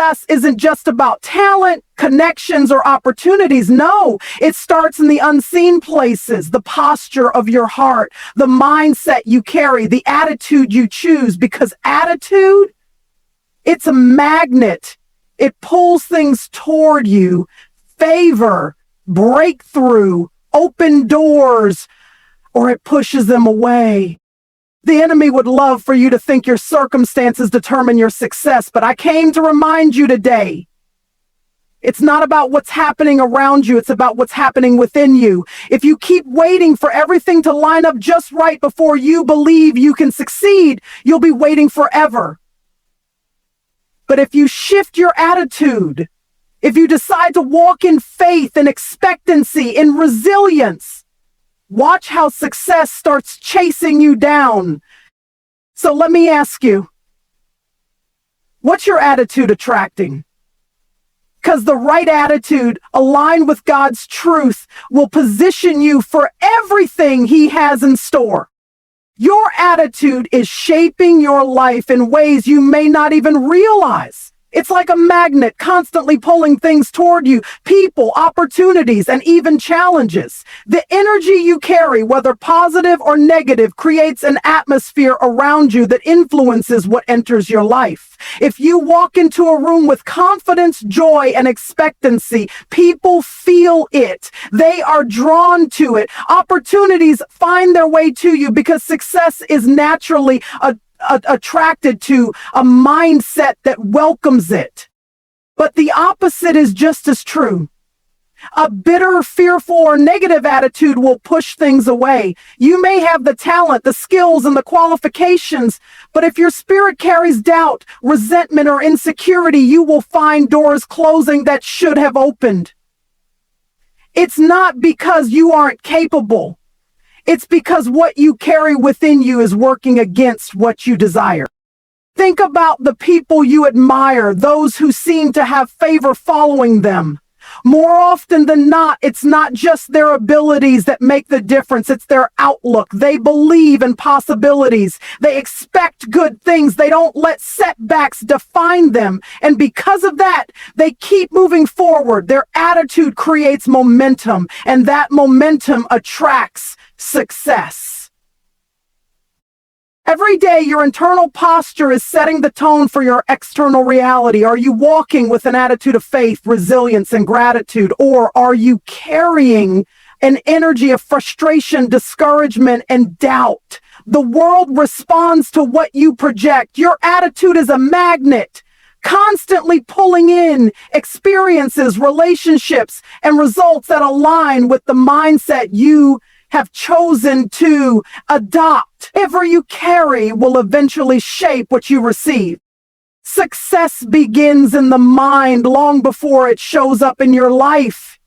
success isn't just about talent, connections, or opportunities. No, it starts in the unseen places, the posture of your heart, the mindset you carry, the attitude you choose, because attitude, it's a magnet. It pulls things toward you, favor, breakthrough, open doors, or it pushes them away. The enemy would love for you to think your circumstances determine your success, but I came to remind you today, it's not about what's happening around you, it's about what's happening within you. If you keep waiting for everything to line up just right before you believe you can succeed, you'll be waiting forever. But if you shift your attitude, if you decide to walk in faith and expectancy, in resilience, watch how success starts chasing you down. So let me ask you, what's your attitude attracting? Because the right attitude, aligned with God's truth, will position you for everything He has in store. Your attitude is shaping your life in ways you may not even realize. It's like a magnet constantly pulling things toward you, people, opportunities, and even challenges. The energy you carry, whether positive or negative, creates an atmosphere around you that influences what enters your life. If you walk into a room with confidence, joy, and expectancy, people feel it. They are drawn to it. Opportunities find their way to you because success is naturally attracted to a mindset that welcomes it. But the opposite is just as true. A bitter, fearful, or negative attitude will push things away. You may have the talent, the skills, and the qualifications, but if your spirit carries doubt, resentment, or insecurity, you will find doors closing that should have opened. It's not because you aren't capable. It's because what you carry within you is working against what you desire. Think about the people you admire, those who seem to have favor following them. More often than not, it's not just their abilities that make the difference, it's their outlook. They believe in possibilities. They expect good things. They don't let setbacks define them. And because of that, they keep moving forward. Their attitude creates momentum, and that momentum attracts success. Every day, your internal posture is setting the tone for your external reality. Are you walking with an attitude of faith, resilience, and gratitude? Or are you carrying an energy of frustration, discouragement, and doubt? The world responds to what you project. Your attitude is a magnet, constantly pulling in experiences, relationships, and results that align with the mindset you have chosen to adopt. Whatever you carry will eventually shape what you receive. Success begins in the mind long before it shows up in your life.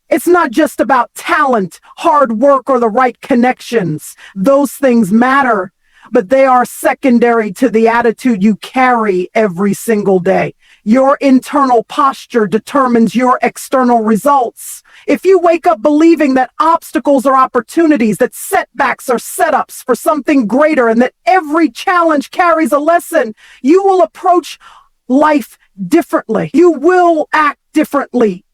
It's not just about talent, hard work, or the right connections. Those things matter, but they are secondary to the attitude you carry every single day. Your internal posture determines your external results. If you wake up believing that obstacles are opportunities, that setbacks are setups for something greater, and that every challenge carries a lesson, you will approach life differently. You will act differently.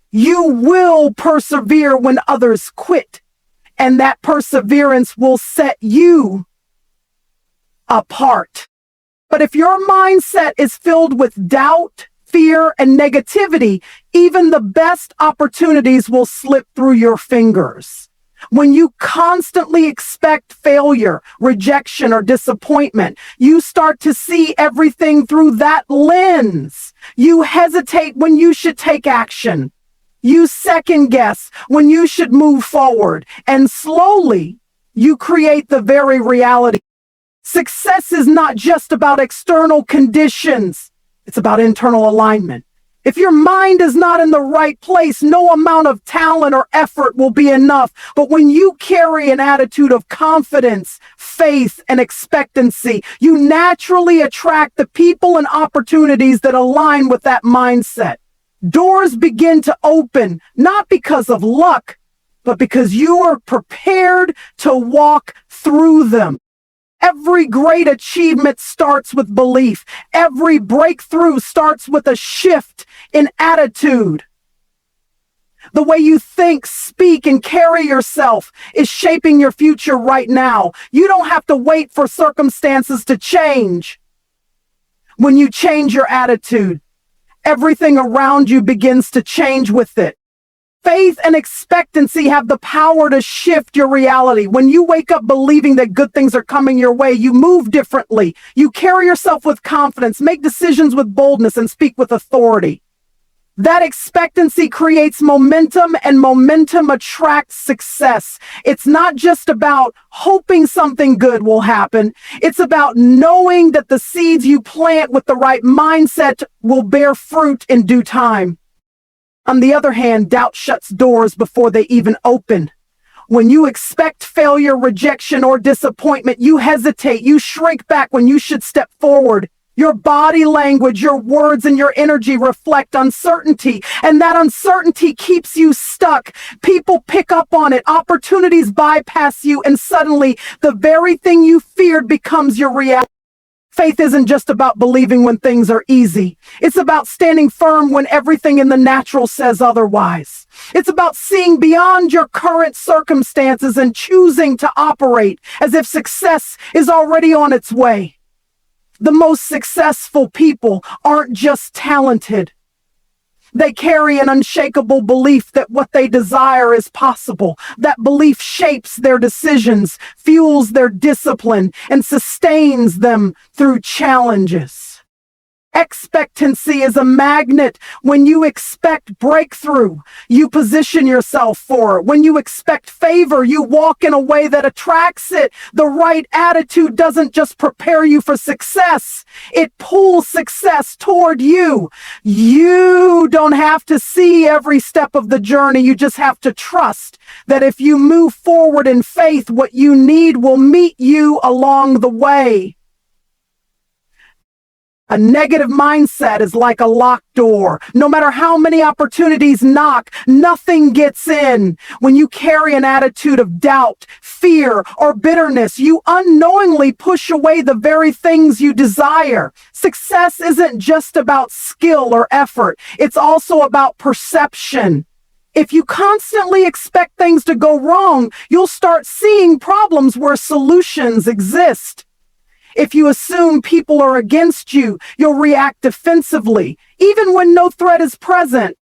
You will persevere when others quit, and that perseverance will set you apart. But if your mindset is filled with doubt, fear, and negativity, even the best opportunities will slip through your fingers. When you constantly expect failure, rejection, or disappointment, you start to see everything through that lens. You hesitate when you should take action. You second guess when you should move forward. And slowly, you create the very reality. Success is not just about external conditions. It's about internal alignment. If your mind is not in the right place, no amount of talent or effort will be enough. But when you carry an attitude of confidence, faith, and expectancy, you naturally attract the people and opportunities that align with that mindset. Doors begin to open, not because of luck, but because you are prepared to walk through them. Every great achievement starts with belief. Every breakthrough starts with a shift in attitude. The way you think, speak, and carry yourself is shaping your future right now. You don't have to wait for circumstances to change. When you change your attitude, everything around you begins to change with it. Faith and expectancy have the power to shift your reality. When you wake up believing that good things are coming your way, you move differently. You carry yourself with confidence, make decisions with boldness, and speak with authority. That expectancy creates momentum, and momentum attracts success. It's not just about hoping something good will happen. It's about knowing that the seeds you plant with the right mindset will bear fruit in due time. On the other hand, doubt shuts doors before they even open. When you expect failure, rejection, or disappointment, you hesitate, you shrink back when you should step forward. Your body language, your words, and your energy reflect uncertainty, and that uncertainty keeps you stuck. People pick up on it, opportunities bypass you, and suddenly the very thing you feared becomes your reality. Faith isn't just about believing when things are easy. It's about standing firm when everything in the natural says otherwise. It's about seeing beyond your current circumstances and choosing to operate as if success is already on its way. The most successful people aren't just talented. They carry an unshakable belief that what they desire is possible. That belief shapes their decisions, fuels their discipline, and sustains them through challenges. Expectancy is a magnet. When you expect breakthrough, you position yourself for it. When you expect favor, you walk in a way that attracts it. The right attitude doesn't just prepare you for success, it pulls success toward you. You don't have to see every step of the journey. You just have to trust that if you move forward in faith, what you need will meet you along the way. A negative mindset is like a locked door. No matter how many opportunities knock, nothing gets in. When you carry an attitude of doubt, fear, or bitterness, you unknowingly push away the very things you desire. Success isn't just about skill or effort. It's also about perception. If you constantly expect things to go wrong, you'll start seeing problems where solutions exist. If you assume people are against you, you'll react defensively, even when no threat is present.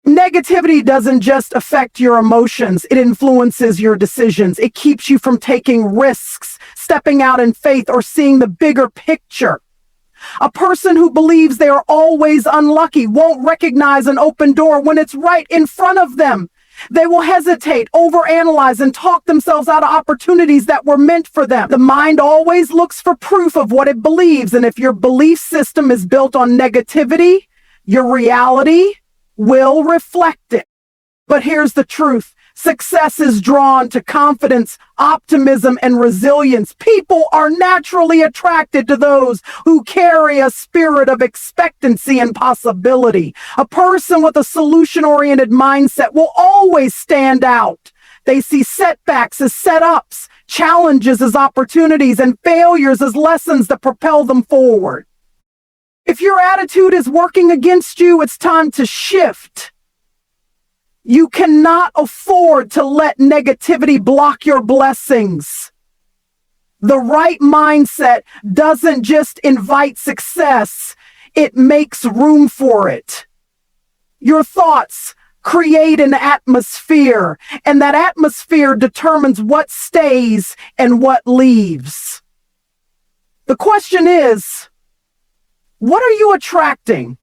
Negativity doesn't just affect your emotions, it influences your decisions. It keeps you from taking risks, stepping out in faith, or seeing the bigger picture. A person who believes they are always unlucky won't recognize an open door when it's right in front of them. They will hesitate, overanalyze, and talk themselves out of opportunities that were meant for them. The mind always looks for proof of what it believes, and if your belief system is built on negativity, your reality will reflect it. But here's the truth. Success is drawn to confidence, optimism, and resilience. People are naturally attracted to those who carry a spirit of expectancy and possibility. A person with a solution-oriented mindset will always stand out. They see setbacks as setups, challenges as opportunities, and failures as lessons that propel them forward. If your attitude is working against you, it's time to shift. You cannot afford to let negativity block your blessings. The right mindset doesn't just invite success, it makes room for it. Your thoughts create an atmosphere, and that atmosphere determines what stays and what leaves. The question is, what are you attracting?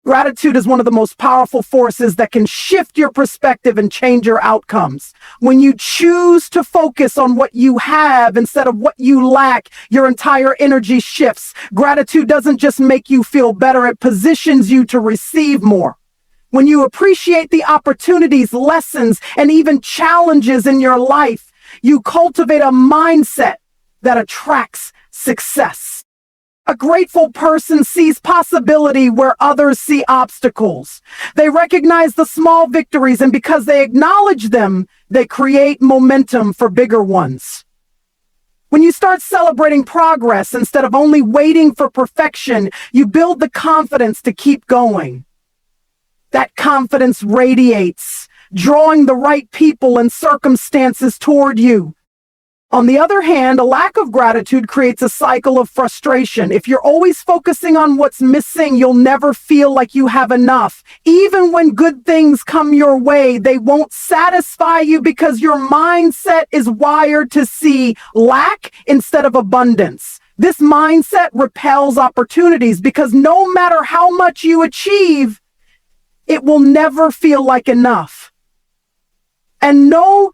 Gratitude is one of the most powerful forces that can shift your perspective and change your outcomes. When you choose to focus on what you have instead of what you lack, your entire energy shifts. Gratitude doesn't just make you feel better, it positions you to receive more. When you appreciate the opportunities, lessons, and even challenges in your life, you cultivate a mindset that attracts success. A grateful person sees possibility where others see obstacles. They recognize the small victories, and because they acknowledge them, they create momentum for bigger ones. When you start celebrating progress instead of only waiting for perfection, you build the confidence to keep going. That confidence radiates, drawing the right people and circumstances toward you. On the other hand, a lack of gratitude creates a cycle of frustration. If you're always focusing on what's missing, you'll never feel like you have enough. Even when good things come your way, they won't satisfy you because your mindset is wired to see lack instead of abundance. This mindset repels opportunities because no matter how much you achieve, it will never feel like enough. And no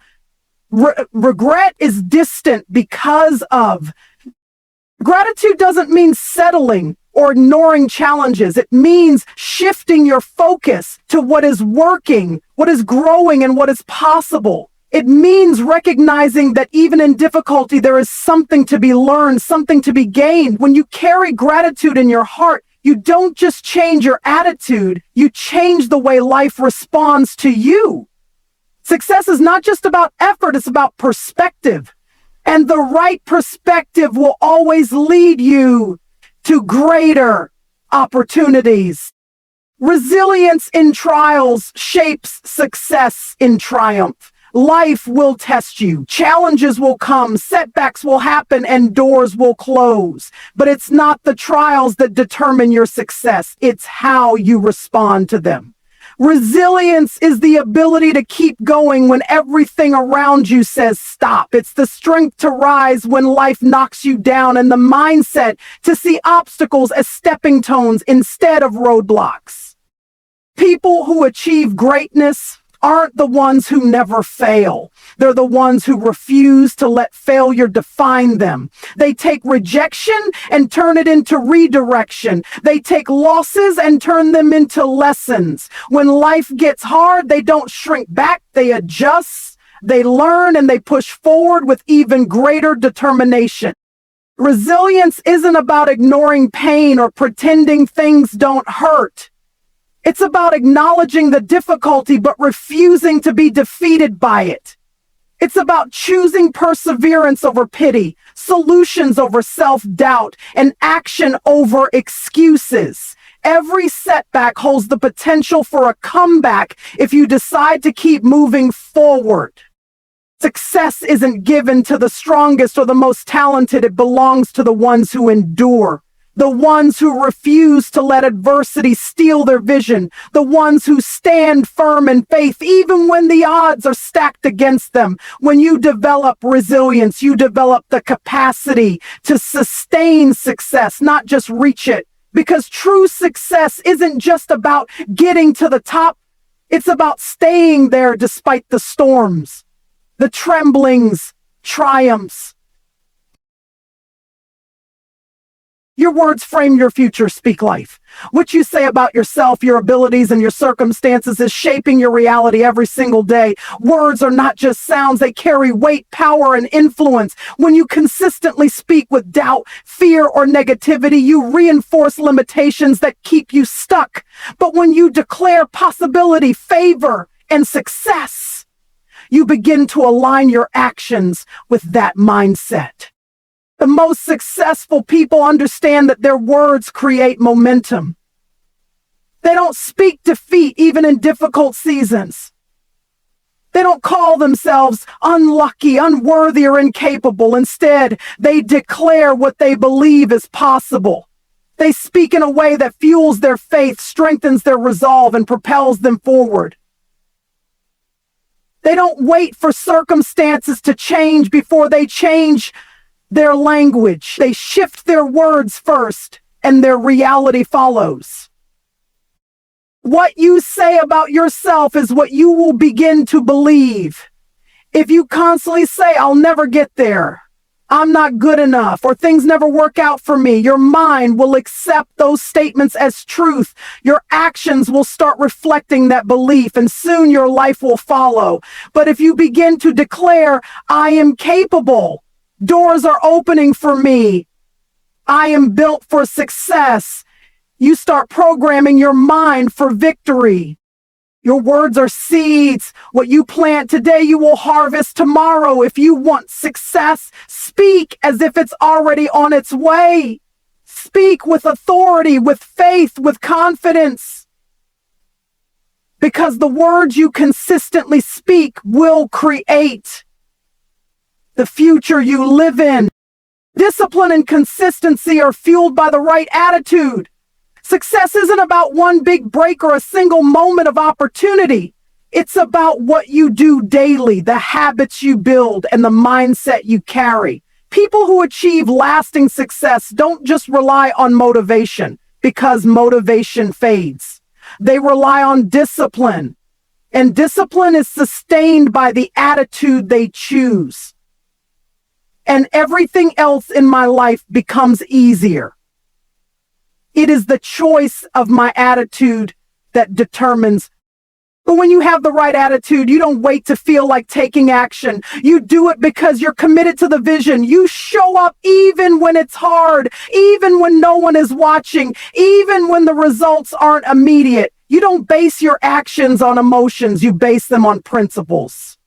regret is distant because of. Gratitude doesn't mean settling or ignoring challenges. It means shifting your focus to what is working, what is growing, and what is possible. It means recognizing that even in difficulty, there is something to be learned, something to be gained. When you carry gratitude in your heart, you don't just change your attitude, you change the way life responds to you. Success is not just about effort, it's about perspective. And the right perspective will always lead you to greater opportunities. Resilience in trials shapes success in triumph. Life will test you. Challenges will come, setbacks will happen, and doors will close. But it's not the trials that determine your success. It's how you respond to them. Resilience is the ability to keep going when everything around you says stop. It's the strength to rise when life knocks you down, and the mindset to see obstacles as stepping stones instead of roadblocks. People who achieve greatness aren't the ones who never fail. They're the ones who refuse to let failure define them. They take rejection and turn it into redirection. They take losses and turn them into lessons. When life gets hard, they don't shrink back, they adjust, they learn, and they push forward with even greater determination. Resilience isn't about ignoring pain or pretending things don't hurt. It's about acknowledging the difficulty but refusing to be defeated by it. It's about choosing perseverance over pity, solutions over self-doubt, and action over excuses. Every setback holds the potential for a comeback if you decide to keep moving forward. Success isn't given to the strongest or the most talented. It belongs to the ones who endure. The ones who refuse to let adversity steal their vision. The ones who stand firm in faith even when the odds are stacked against them. When you develop resilience, you develop the capacity to sustain success, not just reach it. Because true success isn't just about getting to the top. It's about staying there despite the storms, the tremblings, triumphs. Your words frame your future. Speak life. What you say about yourself, your abilities, and your circumstances is shaping your reality every single day. Words are not just sounds. They carry weight, power, and influence. When you consistently speak with doubt, fear, or negativity, you reinforce limitations that keep you stuck. But when you declare possibility, favor, and success, you begin to align your actions with that mindset. The most successful people understand that their words create momentum. They don't speak defeat even in difficult seasons. They don't call themselves unlucky, unworthy, or incapable. Instead, they declare what they believe is possible. They speak in a way that fuels their faith, strengthens their resolve, and propels them forward. They don't wait for circumstances to change before they change their language. They shift their words first, and their reality follows. What you say about yourself is what you will begin to believe. If you constantly say, I'll never get there, I'm not good enough, or things never work out for me, your mind will accept those statements as truth. Your actions will start reflecting that belief, and soon your life will follow. But if you begin to declare, I am capable, doors are opening for me, I am built for success, you start programming your mind for victory. Your words are seeds. What you plant today, you will harvest tomorrow. If you want success, speak as if it's already on its way. Speak with authority, with faith, with confidence. Because the words you consistently speak will create the future you live in. Discipline and consistency are fueled by the right attitude. Success isn't about one big break or a single moment of opportunity. It's about what you do daily, the habits you build, and the mindset you carry. People who achieve lasting success don't just rely on motivation because motivation fades. They rely on discipline, and discipline is sustained by the attitude they choose. And everything else in my life becomes easier. It is the choice of my attitude that determines. But when you have the right attitude, you don't wait to feel like taking action. You do it because you're committed to the vision. You show up even when it's hard, even when no one is watching, even when the results aren't immediate. You don't base your actions on emotions. You base them on principles.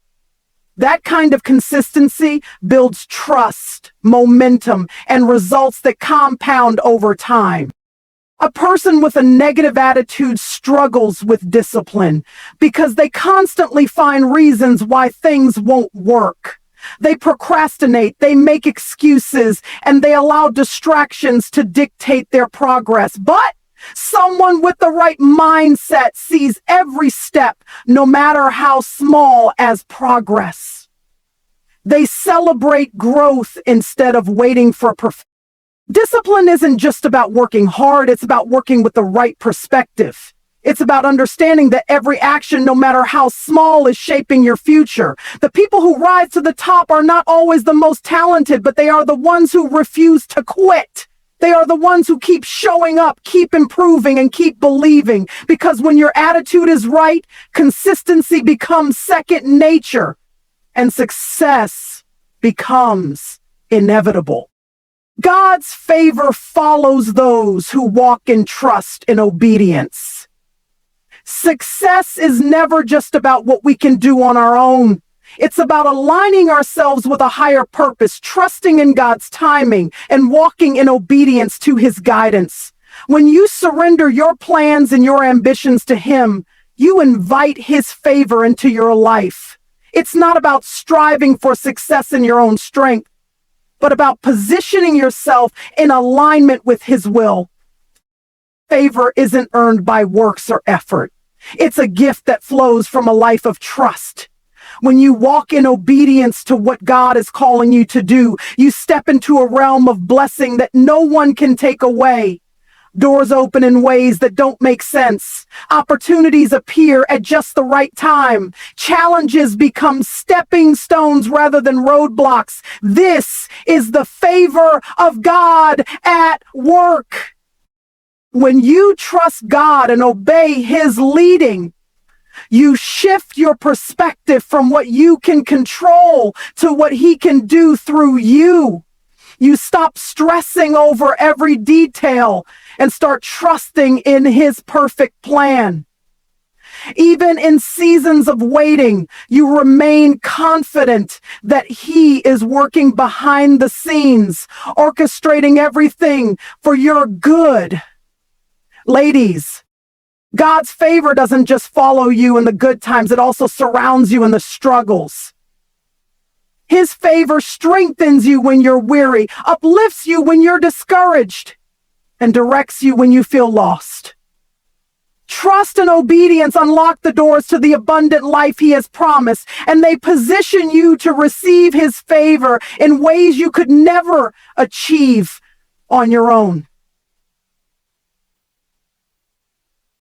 That kind of consistency builds trust, momentum, and results that compound over time. A person with a negative attitude struggles with discipline because they constantly find reasons why things won't work. They procrastinate, they make excuses, and they allow distractions to dictate their progress. But someone with the right mindset sees every step, no matter how small, as progress. They celebrate growth instead of waiting for perfection. Discipline isn't just about working hard, it's about working with the right perspective. It's about understanding that every action, no matter how small, is shaping your future. The people who rise to the top are not always the most talented, but they are the ones who refuse to quit. They are the ones who keep showing up, keep improving, and keep believing. Because when your attitude is right, consistency becomes second nature, and success becomes inevitable. God's favor follows those who walk in trust and obedience. Success is never just about what we can do on our own. It's about aligning ourselves with a higher purpose, trusting in God's timing, and walking in obedience to His guidance. When you surrender your plans and your ambitions to Him, you invite His favor into your life. It's not about striving for success in your own strength, but about positioning yourself in alignment with His will. Favor isn't earned by works or effort. It's a gift that flows from a life of trust. When you walk in obedience to what God is calling you to do, you step into a realm of blessing that no one can take away. Doors open in ways that don't make sense. Opportunities appear at just the right time. Challenges become stepping stones rather than roadblocks. This is the favor of God at work. When you trust God and obey His leading, you shift your perspective from what you can control to what He can do through you. You stop stressing over every detail and start trusting in His perfect plan. Even in seasons of waiting, you remain confident that He is working behind the scenes, orchestrating everything for your good. Ladies, God's favor doesn't just follow you in the good times, it also surrounds you in the struggles. His favor strengthens you when you're weary, uplifts you when you're discouraged, and directs you when you feel lost. Trust and obedience unlock the doors to the abundant life He has promised, and they position you to receive His favor in ways you could never achieve on your own.